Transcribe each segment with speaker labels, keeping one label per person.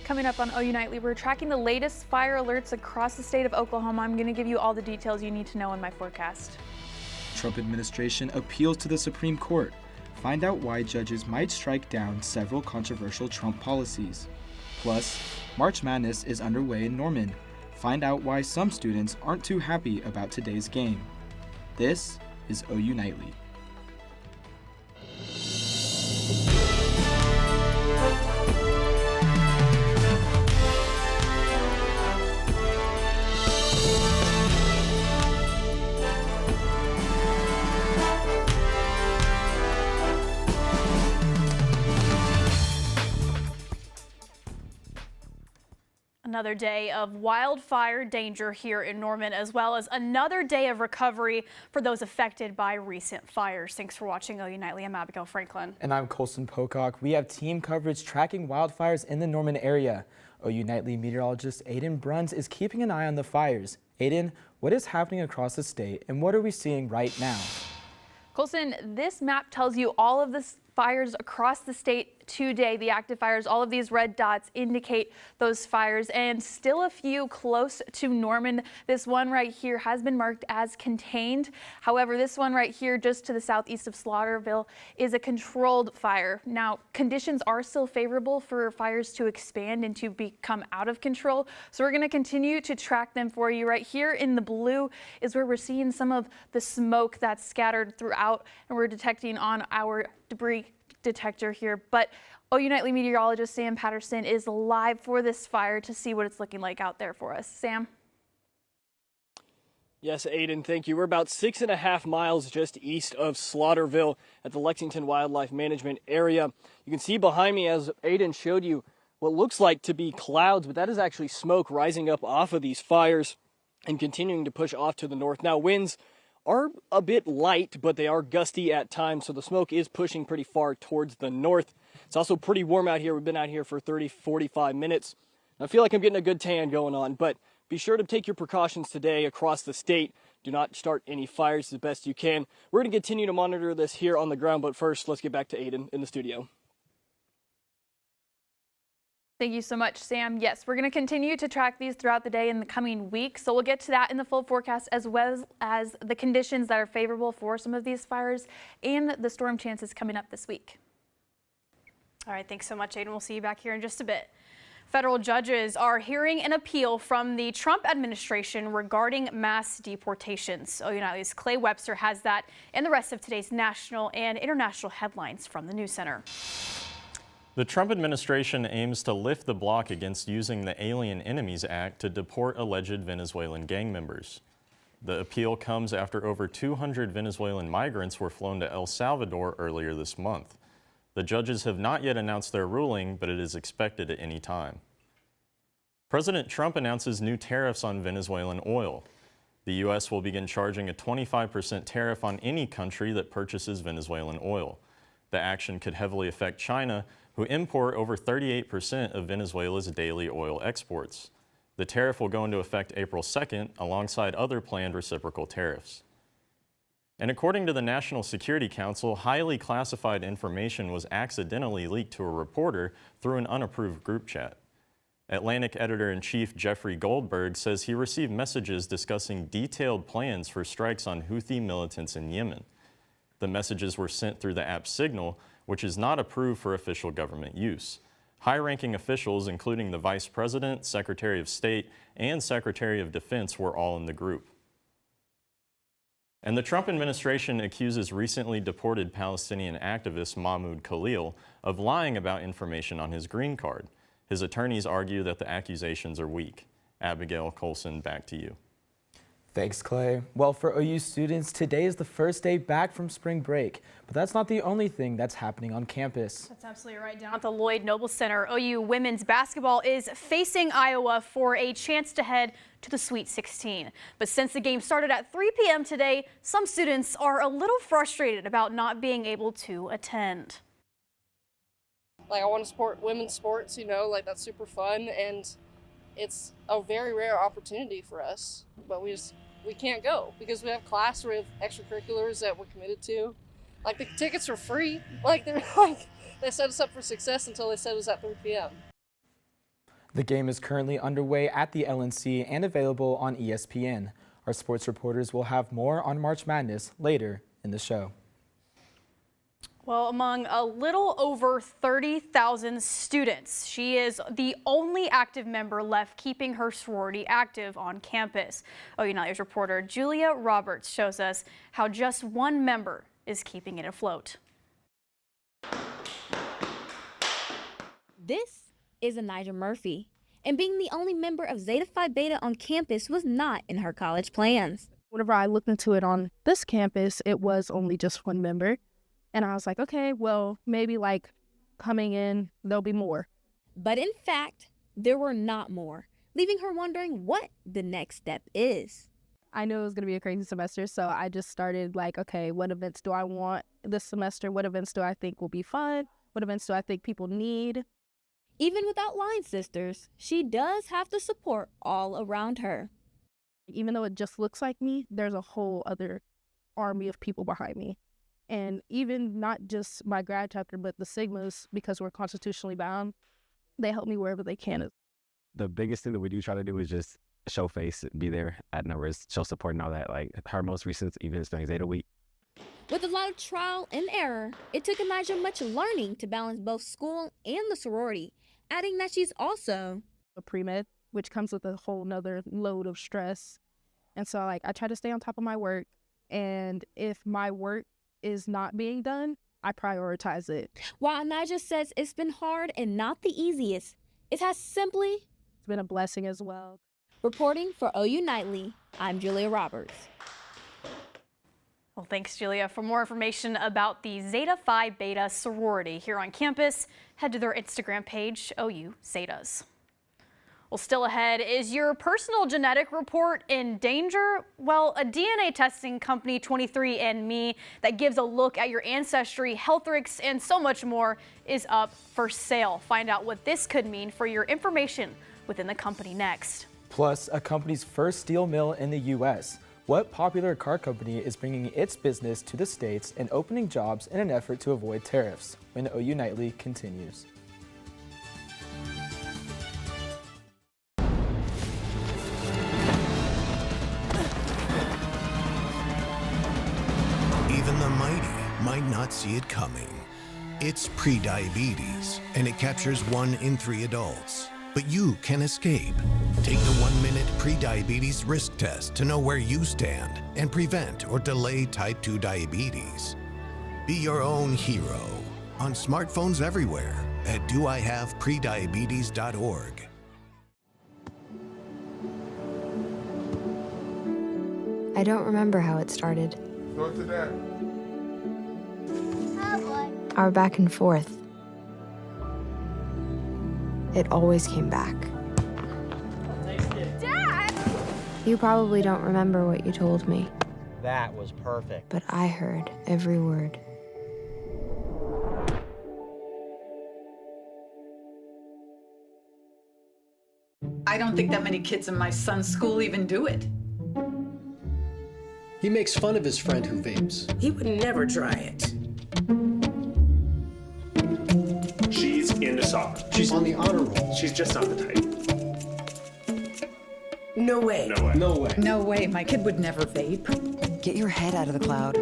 Speaker 1: Coming up on OU Nightly, we're tracking the latest fire alerts across the state of Oklahoma. I'm going to give you all the details you need to know in my forecast.
Speaker 2: Trump administration appeals to the Supreme Court. Find out why judges might strike down several controversial Trump policies. Plus, March Madness is underway in Norman. Find out why some students aren't too happy about today's game. This is OU Nightly.
Speaker 1: Another day of wildfire danger here in Norman, as well as another day of recovery for those affected by recent fires. Thanks for watching OU Nightly. I'm Abigail Franklin.
Speaker 3: And I'm Colson Pocock. We have team coverage tracking wildfires in the Norman area. OU Nightly meteorologist Aiden Bruns is keeping an eye on the fires. Aiden, what is happening across the state and what are we seeing right now?
Speaker 1: Colson, this map tells you all of the fires across the state today, the active fires. All of these red dots indicate those fires, and still a few close to Norman. This one right here has been marked as contained. However, this one right here just to the southeast of Slaughterville is a controlled fire. Now, conditions are still favorable for fires to expand and to become out of control, so we're going to continue to track them for you. Right here in the blue is where we're seeing some of the smoke that's scattered throughout, and we're detecting on our debris detector here. But OU Nightly meteorologist Sam Patterson is live for this fire to see what it's looking like out there for us. Sam?
Speaker 4: Yes, Aiden, thank you. We're about 6.5 miles just east of Slaughterville at the Lexington Wildlife Management Area. You can see behind me, as Aiden showed you, what looks like to be clouds, but that is actually smoke rising up off of these fires and continuing to push off to the north. Now, winds are a bit light, but they are gusty at times, so the smoke is pushing pretty far towards the north. It's also pretty warm out here. We've been out here for 45 minutes. I feel like I'm getting a good tan going on, but be sure to take your precautions today across the state. Do not start any fires as best you can. We're going to continue to monitor this here on the ground, but first, let's get back to Aiden in the studio.
Speaker 1: Thank you so much, Sam. Yes, we're going to continue to track these throughout the day in the coming week. So we'll get to that in the full forecast, as well as the conditions that are favorable for some of these fires and the storm chances coming up this week.
Speaker 5: All right, thanks so much, Aiden. We'll see you back here in just a bit. Federal judges are hearing an appeal from the Trump administration regarding mass deportations. OU Nightly's Clay Webster has that and the rest of today's national and international headlines from the News Center.
Speaker 6: The Trump administration aims to lift the block against using the Alien Enemies Act to deport alleged Venezuelan gang members. The appeal comes after over 200 Venezuelan migrants were flown to El Salvador earlier this month. The judges have not yet announced their ruling, but it is expected at any time. President Trump announces new tariffs on Venezuelan oil. The U.S. will begin charging a 25% tariff on any country that purchases Venezuelan oil. The action could heavily affect China, who import over 38% of Venezuela's daily oil exports. The tariff will go into effect April 2nd, alongside other planned reciprocal tariffs. And according to the National Security Council, highly classified information was accidentally leaked to a reporter through an unapproved group chat. Atlantic editor-in-chief Jeffrey Goldberg says he received messages discussing detailed plans for strikes on Houthi militants in Yemen. The messages were sent through the app Signal, which is not approved for official government use. High-ranking officials, including the Vice President, Secretary of State, and Secretary of Defense, were all in the group. And the Trump administration accuses recently deported Palestinian activist Mahmoud Khalil of lying about information on his green card. His attorneys argue that the accusations are weak. Abigail Colson, back to you.
Speaker 3: Thanks, Clay. Well, for OU students, today is the first day back from spring break, but that's not the only thing that's happening on campus.
Speaker 5: That's absolutely right. Down at the Lloyd Noble Center, OU women's basketball is facing Iowa for a chance to head to the Sweet 16. But since the game started at 3 p.m. today, some students are a little frustrated about not being able to attend.
Speaker 7: Like, I want to support women's sports, you know, like that's super fun, and it's a very rare opportunity for us, but we can't go because we have class, we have extracurriculars that we're committed to. Like, the tickets are free. Like, they're like, they set us up for success until they said it was at 3 p.m.
Speaker 3: The game is currently underway at the LNC and available on ESPN. Our sports reporters will have more on March Madness later in the show.
Speaker 5: Well, among a little over 30,000 students, she is the only active member left keeping her sorority active on campus. OU Nightly's reporter Julia Roberts shows us how just one member is keeping it afloat.
Speaker 8: This is Anijah Murphy, and being the only member of Zeta Phi Beta on campus was not in her college plans.
Speaker 9: Whenever I looked into it on this campus, it was only just one member. And I was like, okay, well, maybe like coming in, there'll be more.
Speaker 8: But in fact, there were not more, leaving her wondering what the next step is.
Speaker 9: I knew it was going to be a crazy semester, so I just started like, okay, what events do I want this semester? What events do I think will be fun? What events do I think people need?
Speaker 8: Even without Line Sisters, she does have the support all around her.
Speaker 9: Even though it just looks like me, there's a whole other army of people behind me. And even not just my grad chapter, but the Sigmas, because we're constitutionally bound, they help me wherever they can.
Speaker 10: The biggest thing that we do try to do is just show face, be there at numbers, show support and all that. Like her most recent events during Zeta Week.
Speaker 8: With a lot of trial and error, it took Anijah much learning to balance both school and the sorority, adding that she's also
Speaker 9: a pre-med, which comes with a whole nother load of stress. And so like I try to stay on top of my work, and if my work is not being done, I prioritize it.
Speaker 8: While Anijah says it's been hard and not the easiest, it has simply
Speaker 9: been a blessing as well.
Speaker 8: Reporting for OU Nightly, I'm Julia Roberts.
Speaker 5: Well, thanks, Julia. For more information about the Zeta Phi Beta sorority here on campus, head to their Instagram page, OU Zetas. Well, still ahead, is your personal genetic report in danger? Well, a DNA testing company, 23andMe, that gives a look at your ancestry, health risks, and so much more is up for sale. Find out what this could mean for your information within the company next.
Speaker 3: Plus, a company's first steel mill in the U.S. What popular car company is bringing its business to the States and opening jobs in an effort to avoid tariffs? When OU Nightly continues.
Speaker 11: Even the mighty might not see it coming. It's prediabetes, and it captures 1 in 3 adults. But you can escape. Take the 1-minute prediabetes risk test to know where you stand and prevent or delay type 2 diabetes. Be your own hero on smartphones everywhere at doihaveprediabetes.org.
Speaker 12: I don't remember how it started.
Speaker 13: Go to that.
Speaker 12: Our back and forth. It always came back.
Speaker 14: Dad!
Speaker 12: You probably don't remember what you told me,
Speaker 15: That was perfect.
Speaker 12: but I heard every word.
Speaker 16: I don't think that many kids in my son's school even do it.
Speaker 17: He makes fun of his friend who vapes.
Speaker 18: He would never try it.
Speaker 19: She's into soccer.
Speaker 17: She's on the honor roll.
Speaker 19: She's just not the type.
Speaker 18: No way.
Speaker 19: No way.
Speaker 17: No way.
Speaker 16: No way, my kid would never vape.
Speaker 20: Get your head out of the cloud.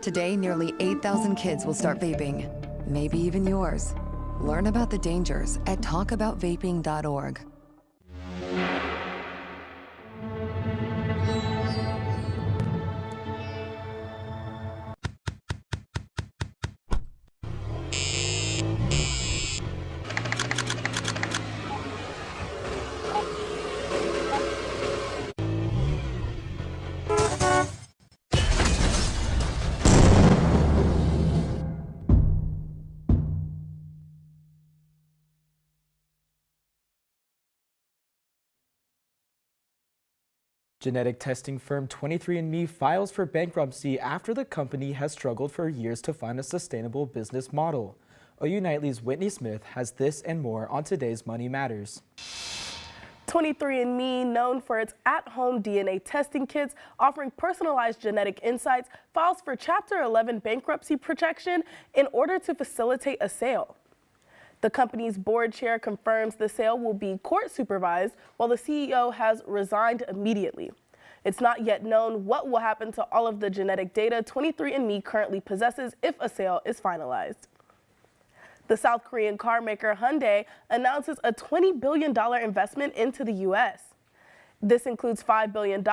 Speaker 20: Today, nearly 8,000 kids will start vaping. Maybe even yours. Learn about the dangers at talkaboutvaping.org.
Speaker 3: Genetic testing firm 23andMe files for bankruptcy after the company has struggled for years to find a sustainable business model. OU Nightly's Whitney Smith has this and more on today's Money Matters.
Speaker 21: 23andMe, known for its at-home DNA testing kits offering personalized genetic insights, files for Chapter 11 bankruptcy protection in order to facilitate a sale. The company's board chair confirms the sale will be court supervised, while the CEO has resigned immediately. It's not yet known what will happen to all of the genetic data 23andMe currently possesses if a sale is finalized. The South Korean car maker Hyundai announces a $20 billion investment into the U.S. This includes $5 billion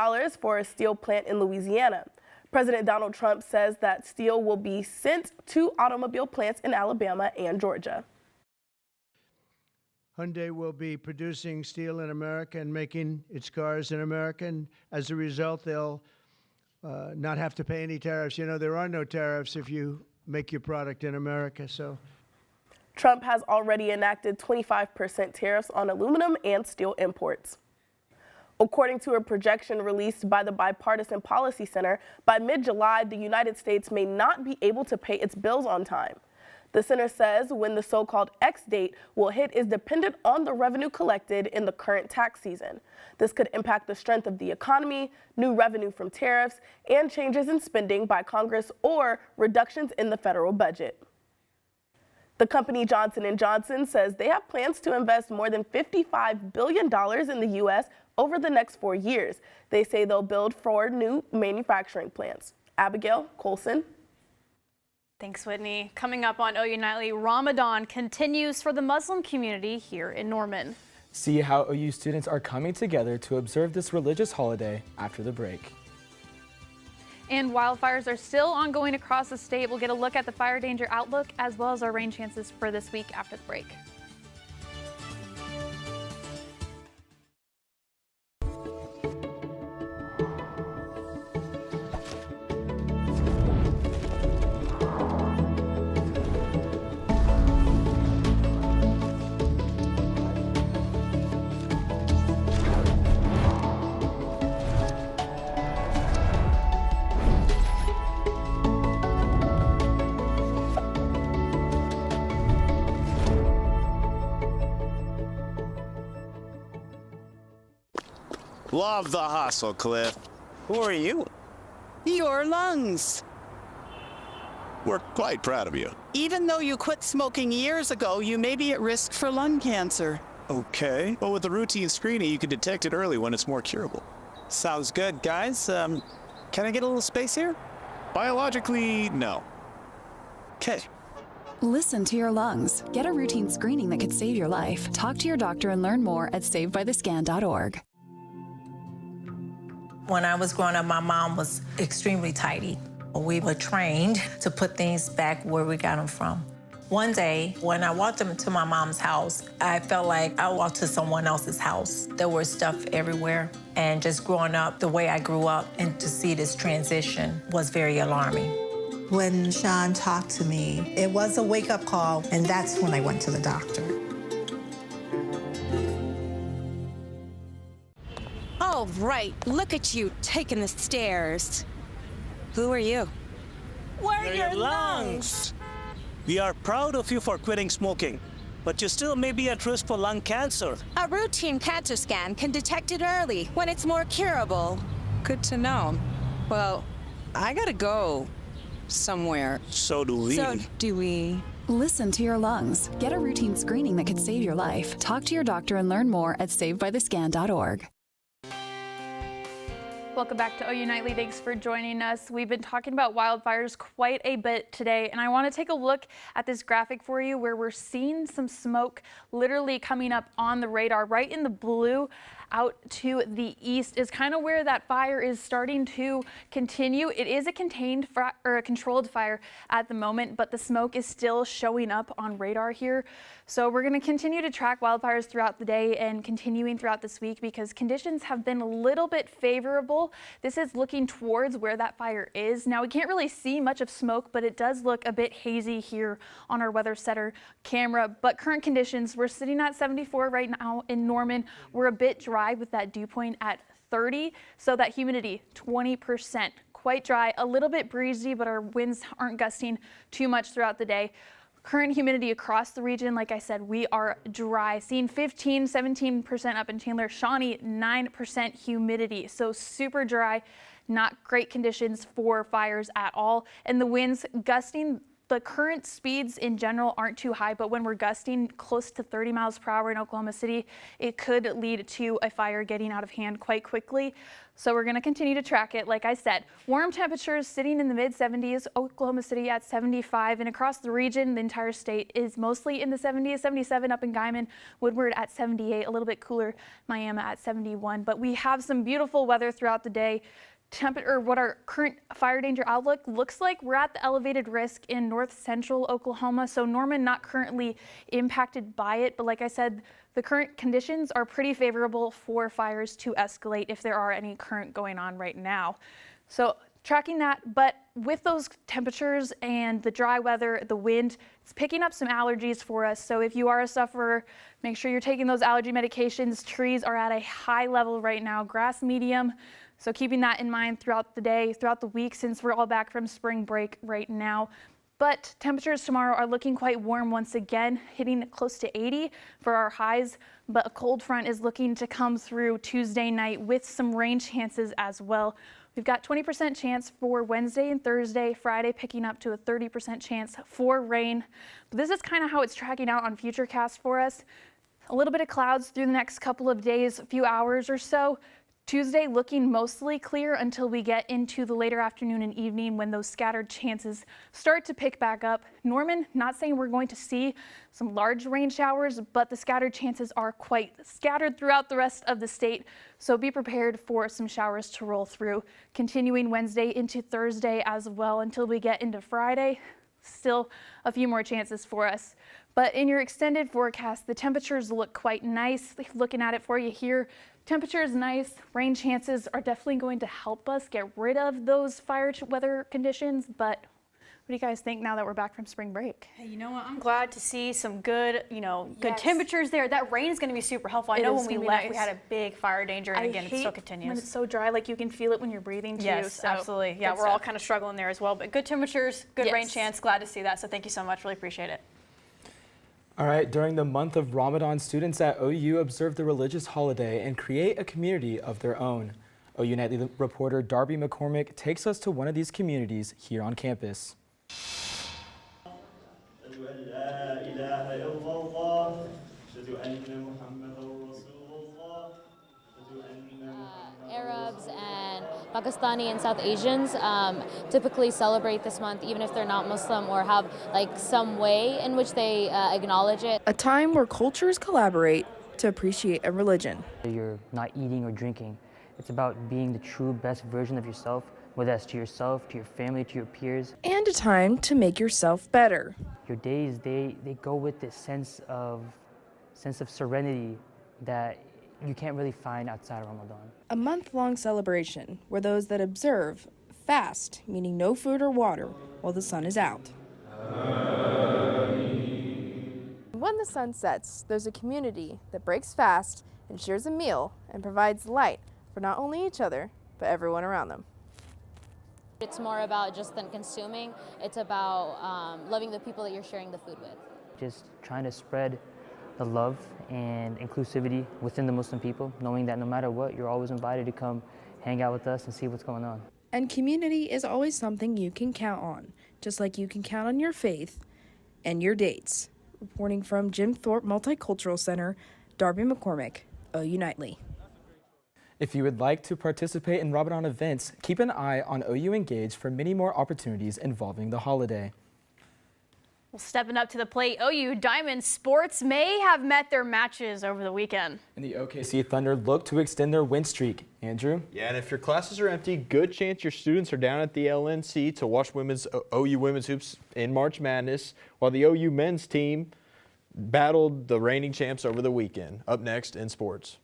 Speaker 21: for a steel plant in Louisiana. President Donald Trump says that steel will be sent to automobile plants in Alabama and Georgia.
Speaker 13: Hyundai will be producing steel in America and making its cars in America, and as a result, they'll not have to pay any tariffs. You know, there are no tariffs if you make your product in America, so.
Speaker 21: Trump has already enacted 25% tariffs on aluminum and steel imports. According to a projection released by the Bipartisan Policy Center, by mid-July, the United States may not be able to pay its bills on time. The center says when the so-called X date will hit is dependent on the revenue collected in the current tax season. This could impact the strength of the economy, new revenue from tariffs, and changes in spending by Congress or reductions in the federal budget. The company Johnson & Johnson says they have plans to invest more than $55 billion in the U.S. over the next 4 years. They say they'll build 4 new manufacturing plants. Abigail Colson.
Speaker 5: Thanks, Whitney. Coming up on OU Nightly, Ramadan continues for the Muslim community here in Norman.
Speaker 3: See how OU students are coming together to observe this religious holiday after the break.
Speaker 1: And wildfires are still ongoing across the state. We'll get a look at the fire danger outlook as well as our rain chances for this week after the break.
Speaker 14: Love the hustle, Cliff. Who are you?
Speaker 22: Your lungs.
Speaker 14: We're quite proud of you.
Speaker 22: Even though you quit smoking years ago, you may be at risk for lung cancer.
Speaker 14: Okay. Well, with the routine screening, you can detect it early when it's more curable.
Speaker 22: Sounds good, guys. Can I get a little space here?
Speaker 14: Biologically, no.
Speaker 22: Okay.
Speaker 20: Listen to your lungs. Get a routine screening that could save your life. Talk to your doctor and learn more at savedbythescan.org.
Speaker 23: When I was growing up, my mom was extremely tidy. We were trained to put things back where we got them from. One day, when I walked into my mom's house, I felt like I walked to someone else's house. There was stuff everywhere. And just growing up the way I grew up and to see this transition was very alarming.
Speaker 24: When Sean talked to me, it was a wake-up call, and that's when I went to the doctor.
Speaker 25: All right, look at you taking the stairs. Who are you?
Speaker 22: We're your lungs.
Speaker 26: We are proud of you for quitting smoking, but you still may be at risk for lung cancer.
Speaker 25: A routine cancer scan can detect it early when it's more curable. Good to know. Well, I gotta go somewhere.
Speaker 26: So do we.
Speaker 20: Listen to your lungs. Get a routine screening that could save your life. Talk to your doctor and learn more at savedbythescan.org.
Speaker 1: Welcome back to OU Nightly. Thanks for joining us. We've been talking about wildfires quite a bit today, and I want to take a look at this graphic for you where we're seeing some smoke literally coming up on the radar right in the blue. Out to the east is kind of where that fire is starting to continue. It is a contained or a controlled fire at the moment, but the smoke is still showing up on radar here. So we're going to continue to track wildfires throughout the day and continuing throughout this week because conditions have been a little bit favorable. This is looking towards where that fire is. Now we can't really see much of smoke, but it does look a bit hazy here on our weather center camera. But current conditions, we're sitting at 74 right now in Norman. We're a bit dry with that dew point at 30, so that humidity 20%, quite dry, a little bit breezy, but our winds aren't gusting too much throughout the day. Current humidity across the region, like I said, we are dry, seeing 17% up in Chandler, Shawnee 9% humidity, so super dry, not great conditions for fires at all, and the winds gusting The current speeds in general aren't too high, but when we're gusting close to 30 miles per hour in Oklahoma City, it could lead to a fire getting out of hand quite quickly. So we're going to continue to track it. Like I said, warm temperatures sitting in the mid 70s, Oklahoma City at 75, and across the region, the entire state is mostly in the 70s, 77 up in Guymon, Woodward at 78, a little bit cooler, Miami at 71. But we have some beautiful weather throughout the day. What our current fire danger outlook looks like, we're at the elevated risk in north central Oklahoma. So Norman not currently impacted by it, but like I said, the current conditions are pretty favorable for fires to escalate if there are any current going on right now. So tracking that, but with those temperatures and the dry weather, the wind, it's picking up some allergies for us. So if you are a sufferer, make sure you're taking those allergy medications. Trees are at a high level right now, grass medium. So keeping that in mind throughout the day, throughout the week, since we're all back from spring break right now. But temperatures tomorrow are looking quite warm once again, hitting close to 80 for our highs. But a cold front is looking to come through Tuesday night with some rain chances as well. We've got 20% chance for Wednesday and Thursday, Friday picking up to a 30% chance for rain. But this is kind of how it's tracking out on Futurecast for us. A little bit of clouds through the next couple of days, a few hours or so. Tuesday looking mostly clear until we get into the later afternoon and evening when those scattered chances start to pick back up. Norman, not saying we're going to see some large rain showers, but the scattered chances are quite scattered throughout the rest of the state. So be prepared for some showers to roll through. Continuing Wednesday into Thursday as well until we get into Friday. Still a few more chances for us. But in your extended forecast, the temperatures look quite nice. Looking at it for you here, temperature is nice. Rain chances are definitely going to help us get rid of those fire weather conditions. But what do you guys think now that we're back from spring break?
Speaker 5: Hey, you know what? I'm glad to see some good, good temperatures there. That rain is going to be super helpful. I know when we left, we had a big fire danger, and again, it still continues.
Speaker 1: When it's so dry, like you can feel it when you're breathing too.
Speaker 5: Yes, absolutely. Yeah, we're all kind of struggling there as well. But good temperatures, good rain chance. Glad to see that. So thank you so much. Really appreciate it.
Speaker 3: All right, during the month of Ramadan, students at OU observe the religious holiday and create a community of their own. OU Nightly reporter Darby McCormick takes us to one of these communities here on campus.
Speaker 2: Arabs and Pakistani and South Asians typically celebrate this month, even if they're not Muslim or have like some way in which they acknowledge it.
Speaker 4: A time where cultures collaborate to appreciate a religion.
Speaker 6: You're not eating or drinking. It's about being the true best version of yourself, whether that's to yourself, to your family, to your peers.
Speaker 4: And a time to make yourself better.
Speaker 6: Your days, they go with this sense of serenity that you can't really find outside of Ramadan.
Speaker 4: A month-long celebration where those that observe fast, meaning no food or water, while the sun is out. When the sun sets, there's a community that breaks fast and shares a meal and provides light for not only each other, but everyone around them.
Speaker 2: It's more about just than consuming. It's about loving the people that you're sharing the food with.
Speaker 6: Just trying to spread the love and inclusivity within the Muslim people, knowing that no matter what, you're always invited to come hang out with us and see what's going on.
Speaker 4: And community is always something you can count on, just like you can count on your faith and your dates. Reporting from Jim Thorpe Multicultural Center, Darby McCormick, OU Nightly.
Speaker 3: If you would like to participate in Ramadan events, keep an eye on OU Engage for many more opportunities involving the holiday.
Speaker 5: Well, stepping up to the plate, OU Diamond Sports may have met their matches over the weekend.
Speaker 3: And the OKC Thunder look to extend their win streak. Andrew?
Speaker 7: Yeah, and if your classes are empty, good chance your students are down at the LNC to watch OU women's hoops in March Madness, while the OU men's team battled the reigning champs over the weekend. Up next in sports.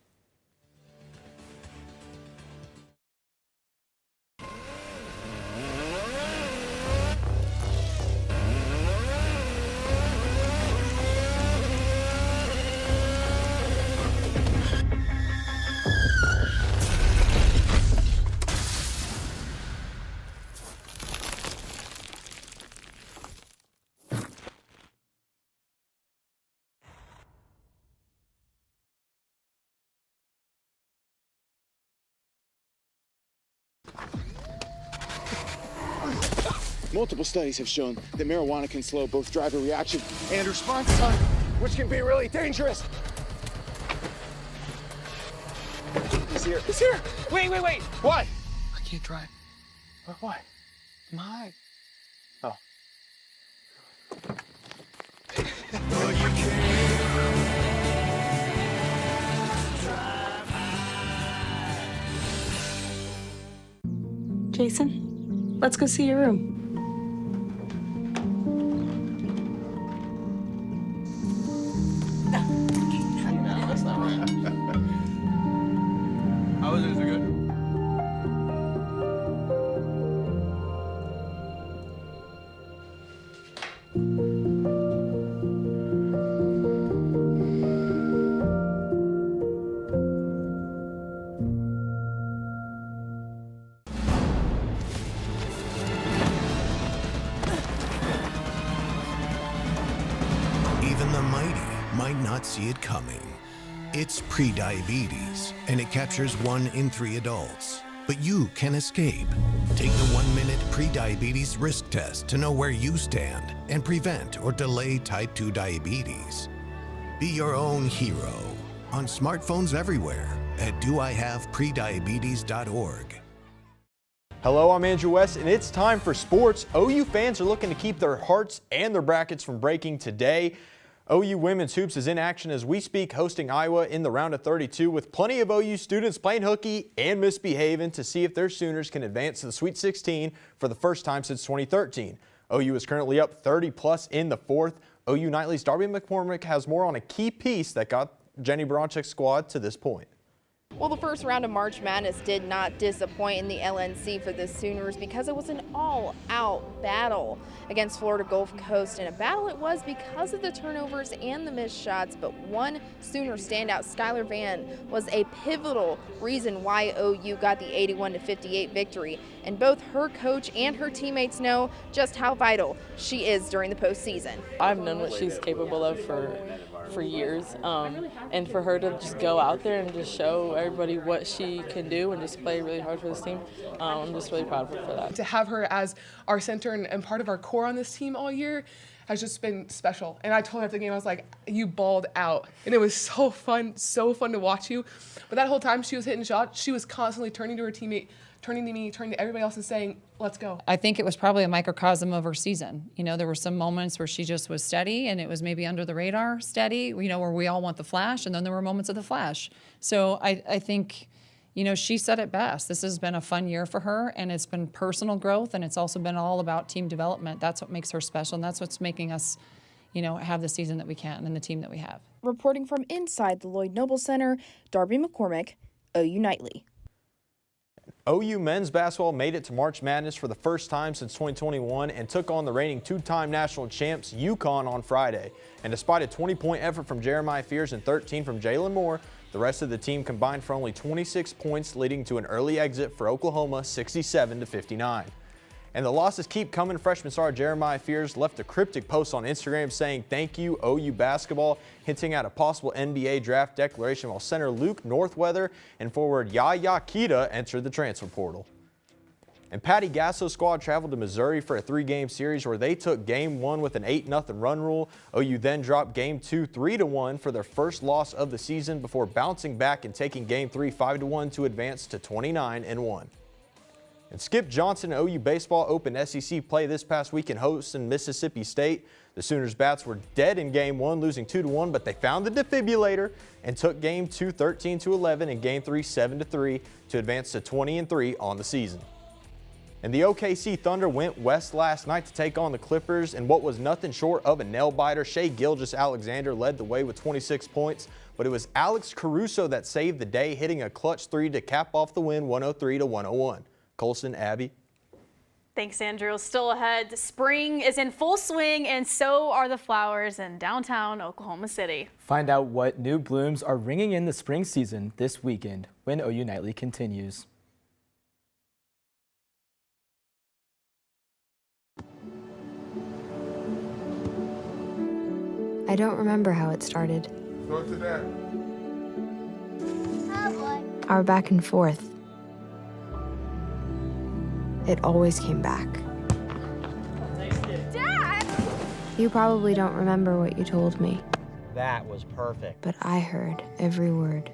Speaker 8: Multiple studies have shown that marijuana can slow both driver reaction and response time, which can be really dangerous. He's here. He's here. Wait. What? I can't drive. Why? I'm high. Oh.
Speaker 9: Jason, let's go see your room.
Speaker 8: That's not right. How was it? Is it good?
Speaker 10: Even the mighty might not see it coming. It's prediabetes, and it captures 1 in 3 adults. But you can escape. Take the 1-minute prediabetes risk test to know where you stand and prevent or delay type 2 diabetes. Be your own hero on smartphones everywhere at doihaveprediabetes.org.
Speaker 7: Hello, I'm Andrew West, and it's time for sports. OU fans are looking to keep their hearts and their brackets from breaking today. OU Women's Hoops is in action as we speak, hosting Iowa in the round of 32 with plenty of OU students playing hooky and misbehaving to see if their Sooners can advance to the Sweet 16 for the first time since 2013. OU is currently up 30-plus in the fourth. OU Nightly's Darby McCormick has more on a key piece that got Jenny Bronchick's squad to this point.
Speaker 11: Well, the first round of March Madness did not disappoint in the LNC for the Sooners because it was an all-out battle against Florida Gulf Coast, and a battle it was because of the turnovers and the missed shots. But one Sooner standout, Skylar Vann, was a pivotal reason why OU got the 81-58 victory, and both her coach and her teammates know just how vital she is during the postseason.
Speaker 12: I've known what she's capable of for years, and for her to just go out there and just show everybody what she can do and just play really hard for this team, I'm just really proud of her for that.
Speaker 15: To have her as our center and part of our core on this team all year has just been special. And I told her after the game, I was like, you balled out. And it was so fun to watch you. But that whole time she was hitting shots, she was constantly turning to her teammate, turning to me, turning to everybody else and saying, let's go.
Speaker 27: I think it was probably a microcosm of her season. You know, there were some moments where she just was steady and it was maybe under the radar steady, you know, where we all want the flash, and then there were moments of the flash. So I think, you know, she said it best. This has been a fun year for her, and it's been personal growth, and it's also been all about team development. That's what makes her special, and that's what's making us, you know, have the season that we can and the team that we have.
Speaker 4: Reporting from inside the Lloyd Noble Center, Darby McCormick, OU Nightly.
Speaker 7: OU men's basketball made it to March Madness for the first time since 2021 and took on the reigning 2-time national champs UConn on Friday. And despite a 20-point effort from Jeremiah Fears and 13 from Jalen Moore, the rest of the team combined for only 26 points, leading to an early exit for Oklahoma, 67-59. And the losses keep coming. Freshman star Jeremiah Fears left a cryptic post on Instagram saying, "Thank you, OU basketball," hinting at a possible NBA draft declaration, while center Luke Northweather and forward Yaya Kita entered the transfer portal. And Patty Gasso's squad traveled to Missouri for a 3-game series where they took Game 1 with an 8-0 run rule. OU then dropped Game 2 3-1 for their first loss of the season before bouncing back and taking Game 3 5-1 to advance to 29-1. And Skip Johnson and OU baseball opened SEC play this past week in hosting Mississippi State. The Sooners bats were dead in Game 1, losing 2-1, but they found the defibrillator and took Game 2 13-11 and Game 3 7-3 to advance to 20-3 on the season. And the OKC Thunder went west last night to take on the Clippers, and what was nothing short of a nail-biter. Shai Gilgeous-Alexander led the way with 26 points, but it was Alex Caruso that saved the day, hitting a clutch 3 to cap off the win, 103-101. Colson, Abby.
Speaker 5: Thanks, Andrew. Still ahead, spring is in full swing, and so are the flowers in downtown Oklahoma City.
Speaker 3: Find out what new blooms are ringing in the spring season this weekend when OU Nightly continues.
Speaker 28: I don't remember how it started.
Speaker 8: Go to that.
Speaker 28: Our back and forth. It always came back. You probably don't remember what you told me,
Speaker 13: That was perfect.
Speaker 28: but I heard every word.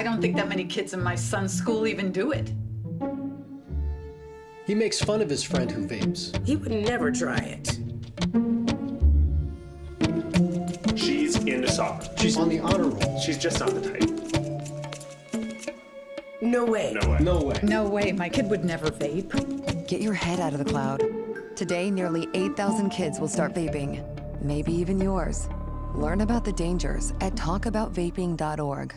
Speaker 14: I don't think that many kids in my son's school even do it.
Speaker 16: He makes fun of his friend who vapes.
Speaker 9: He would never try it.
Speaker 17: She's into soccer.
Speaker 16: She's on the honor roll.
Speaker 17: She's just not the type.
Speaker 9: No way.
Speaker 17: No way.
Speaker 16: No way.
Speaker 14: No way, my kid would never vape.
Speaker 20: Get your head out of the cloud. Today, nearly 8,000 kids will start vaping. Maybe even yours. Learn about the dangers at talkaboutvaping.org.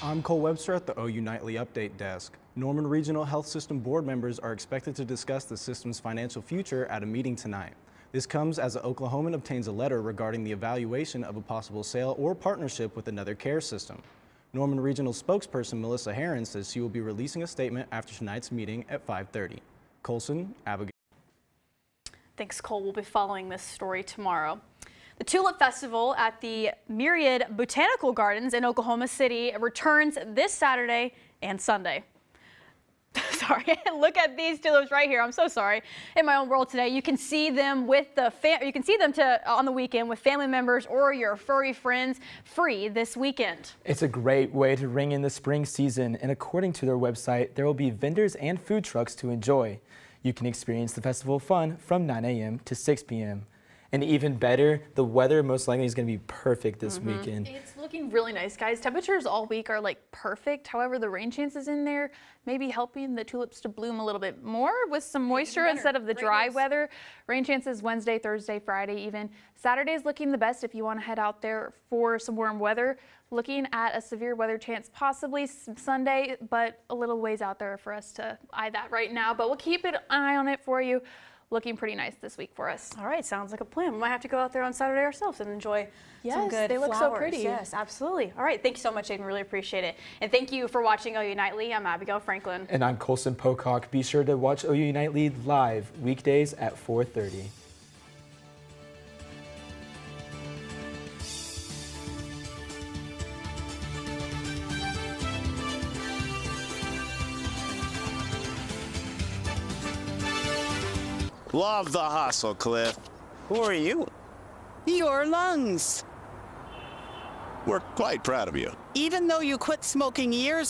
Speaker 18: I'm Cole Webster at the OU Nightly Update Desk. Norman Regional Health System board members are expected to discuss the system's financial future at a meeting tonight. This comes as an Oklahoman obtains a letter regarding the evaluation of a possible sale or partnership with another care system. Norman Regional spokesperson Melissa Herron says she will be releasing a statement after tonight's meeting at 5:30. Colson, Abigail.
Speaker 5: Thanks, Cole. We'll be following this story tomorrow. The Tulip Festival at the Myriad Botanical Gardens in Oklahoma City returns this Saturday and Sunday. Sorry, look at these tulips right here. I'm so sorry. In my own world today, you can see them with the on the weekend with family members or your furry friends free this weekend.
Speaker 3: It's a great way to ring in the spring season, and according to their website, there will be vendors and food trucks to enjoy. You can experience the festival fun from 9 a.m. to 6 p.m. And even better, the weather most likely is going to be perfect this weekend.
Speaker 1: It's looking really nice, guys. Temperatures all week are like perfect. However, the rain chances in there may be helping the tulips to bloom a little bit more with some moisture instead of the dry weather. Rain chances Wednesday, Thursday, Friday even. Saturday is looking the best if you want to head out there for some warm weather. Looking at a severe weather chance possibly Sunday, but a little ways out there for us to eye that right now. But we'll keep an eye on it for you. Looking pretty nice this week for us.
Speaker 5: All right, sounds like a plan. We might have to go out there on Saturday ourselves and enjoy some good
Speaker 1: they look
Speaker 5: flowers.
Speaker 1: so pretty.
Speaker 5: Yes, absolutely. All right, thank you so much, Aiden. Really appreciate it. And thank you for watching OU Nightly. I'm Abigail Franklin.
Speaker 3: And I'm Colson Pocock. Be sure to watch OU Nightly live weekdays at 4:30.
Speaker 26: Love the hustle, Cliff. Who are you?
Speaker 22: Your lungs.
Speaker 26: We're quite proud of you.
Speaker 22: Even though you quit smoking years ago.